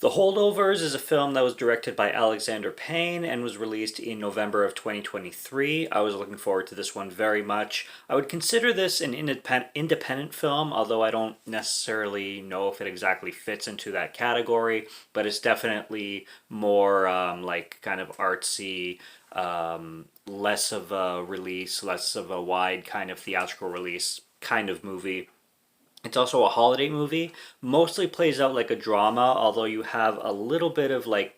The Holdovers is a film that was directed by Alexander Payne and was released in November of 2023. I was looking forward to this one very much. I would consider this an independent film, although I don't necessarily know if it exactly fits into that category, but it's definitely more like kind of artsy, less of a release, less of a wide kind of theatrical release kind of movie. It's also a holiday movie. Mostly plays out like a drama, although you have a little bit of like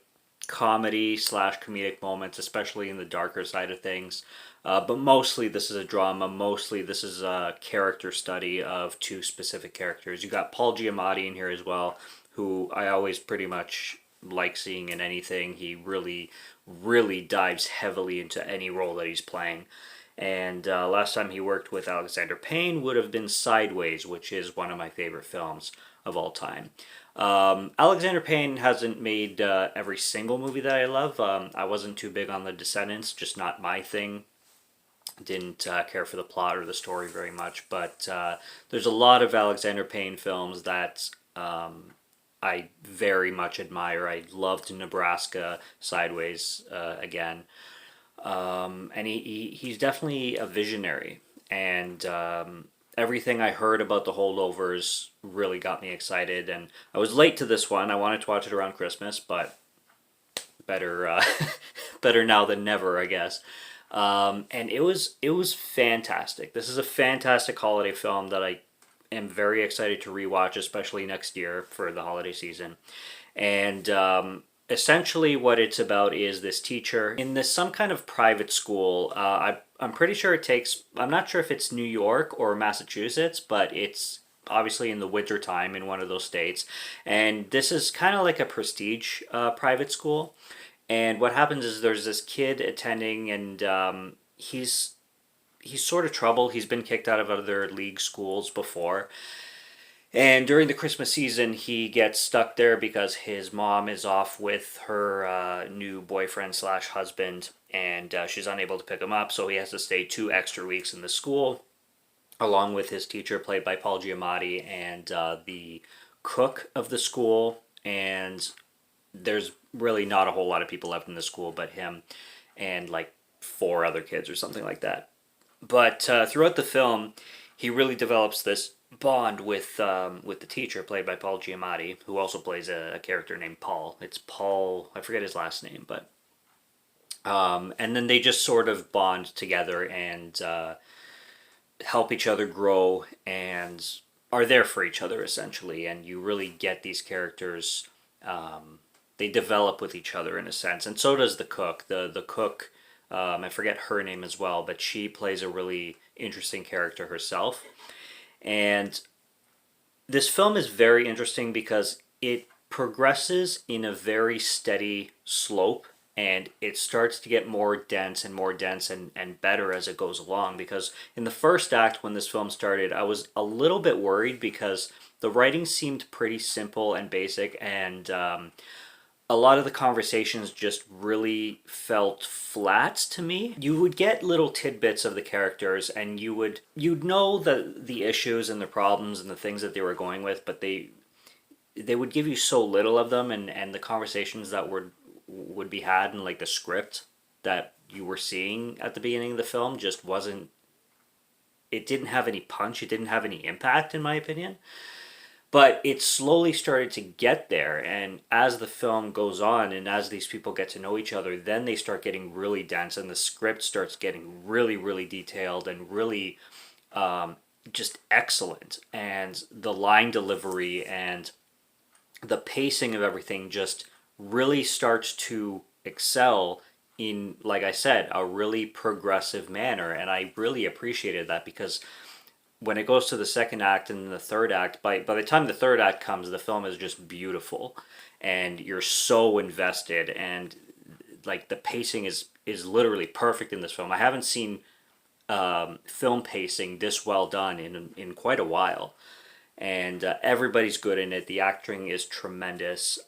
comedy slash comedic moments, especially in the darker side of things. But mostly this is a drama. Mostly this is a character study of two specific characters. You got Paul Giamatti in here as well, who I always pretty much like seeing in anything. He really, really dives heavily into any role that he's playing. And last time he worked with Alexander Payne would have been Sideways, which is one of my favorite films of all time. Alexander Payne hasn't made every single movie that I love. I wasn't too big on The Descendants, just not my thing. Didn't care for the plot or the story very much, but there's a lot of Alexander Payne films that I very much admire. I loved Nebraska, Sideways again. And he's definitely a visionary. And everything I heard about the Holdovers really got me excited. And I was late to this one. I wanted to watch it around Christmas, but better better now than never, I guess. And it was fantastic. This is a fantastic holiday film that I am very excited to rewatch, especially next year for the holiday season. And essentially, what it's about is this teacher in this some kind of private school. I'm pretty sure it takes. I'm not sure if it's New York or Massachusetts, but it's obviously in the winter time in one of those states. And this is kind of like a prestige private school. And what happens is there's this kid attending, and he's sort of trouble. He's been kicked out of other league schools before, and during the Christmas season, he gets stuck there because his mom is off with her new boyfriend slash husband, and she's unable to pick him up. So he has to stay 2 extra weeks in the school, along with his teacher, played by Paul Giamatti, and the cook of the school. And there's really not a whole lot of people left in the school but him and like four other kids or something like that. But throughout the film, he really develops this bond with the teacher played by Paul Giamatti, who also plays a character named Paul. It's Paul. I forget his last name, but and then they just sort of bond together and help each other grow and are there for each other essentially. And you really get these characters. They develop with each other in a sense, and so does the cook. The cook. I forget her name as well, but she plays a really interesting character herself. And this film is very interesting because it progresses in a very steady slope, and it starts to get more dense and better as it goes along. Because in the first act, when this film started, I was a little bit worried because the writing seemed pretty simple and basic, and a lot of the conversations just really felt flat to me. You would get little tidbits of the characters, and you'd know the issues and the problems and the things that they were going with, but they would give you so little of them, and the conversations that would be had in like the script that you were seeing at the beginning of the film just wasn't. It didn't have any punch. It didn't have any impact, in my opinion. But it slowly started to get there, and as the film goes on and as these people get to know each other, then they start getting really dense, and the script starts getting really, really detailed and really just excellent. And the line delivery and the pacing of everything just really starts to excel in, like I said, a really progressive manner. And I really appreciated that because when it goes to the second act and the third act, by the time the third act comes, the film is just beautiful, and you're so invested, and like the pacing is literally perfect in this film. I haven't seen film pacing this well done in quite a while, and everybody's good in it. The acting is tremendous.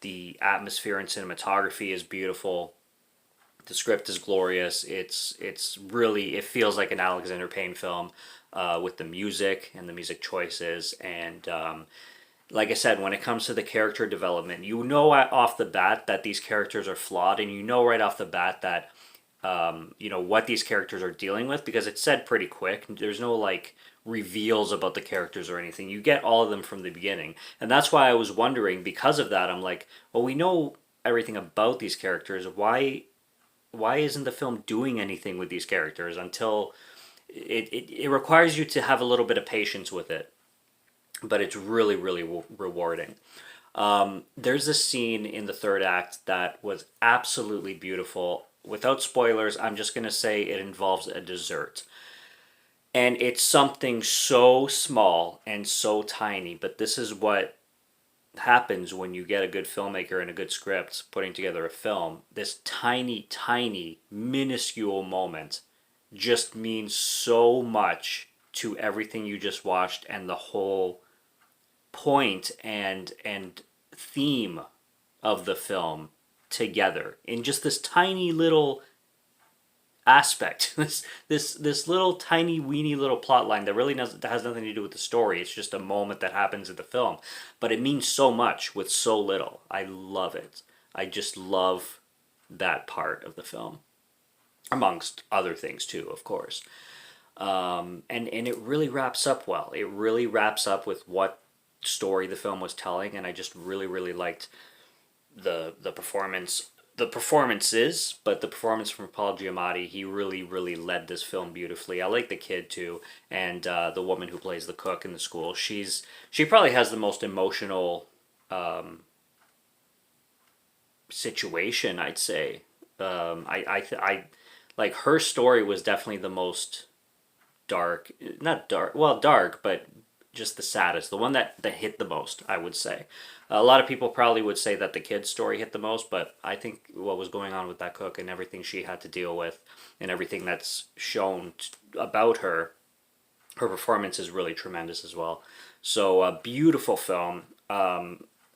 The atmosphere and cinematography is beautiful. The script is glorious. It's really, it feels like an Alexander Payne film with the music and the music choices, and like I said, when it comes to the character development, you know off the bat that these characters are flawed, and you know right off the bat that what these characters are dealing with because it's said pretty quick. There's no like reveals about the characters or anything. You get all of them from the beginning, and that's why I was wondering. Because of that, I'm like, well, we know everything about these characters. Why isn't the film doing anything with these characters until it requires you to have a little bit of patience with it, but it's really really rewarding. There's a scene in the third act that was absolutely beautiful. Without spoilers, I'm just going to say it involves a dessert. And it's something so small and so tiny, but this is what happens when you get a good filmmaker and a good script putting together a film. This tiny, tiny, minuscule moment just means so much to everything you just watched and the whole point and theme of the film together in just this tiny little aspect. This little tiny weeny little plot line that really has nothing to do with the story. It's just a moment that happens in the film, but it means so much with so little. I love it. I just love that part of the film, amongst other things too, of course. And it really wraps up well. It really wraps up with what story the film was telling, and I just really really liked the performance, the performances, but the performance from Paul Giamatti. He really really led this film beautifully. I like the kid too, and the woman who plays the cook in the school. She probably has the most emotional situation, I'd say. I like her story was definitely the most dark, not dark, well, dark, but just the saddest, the one that hit the most, I would say. A lot of people probably would say that the kid's story hit the most, but I think what was going on with that cook and everything she had to deal with and everything that's shown about her, her performance is really tremendous as well. So a beautiful film,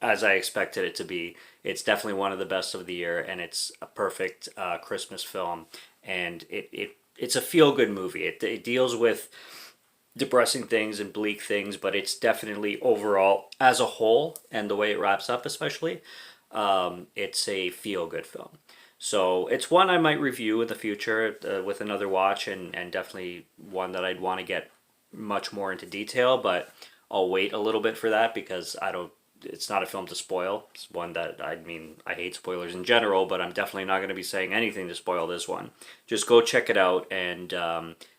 as I expected it to be. It's definitely one of the best of the year, and it's a perfect Christmas film. And it's a feel good movie. It deals with depressing things and bleak things, but it's definitely overall, as a whole, and the way it wraps up, especially, it's a feel good film. So it's one I might review in the future with another watch, and definitely one that I'd want to get much more into detail, but I'll wait a little bit for that because I don't. It's not a film to spoil. It's one that I mean I hate spoilers in general, but I'm definitely not going to be saying anything to spoil this one. Just go check it out and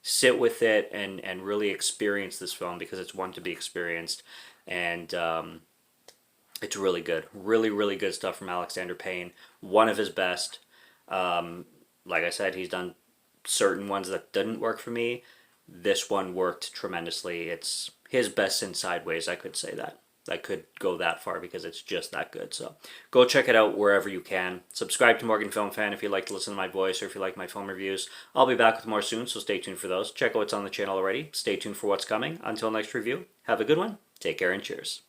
sit with it and really experience this film because it's one to be experienced, and it's really good. Really really good stuff from Alexander Payne. One of his best. Like I said, he's done certain ones that didn't work for me. This one worked tremendously. It's his best since Sideways, I could say that. I could go that far because it's just that good. So go check it out wherever you can. Subscribe to Morgan Film Fan if you like to listen to my voice or if you like my film reviews. I'll be back with more soon, so stay tuned for those. Check out what's on the channel already. Stay tuned for what's coming. Until next review, have a good one. Take care and cheers.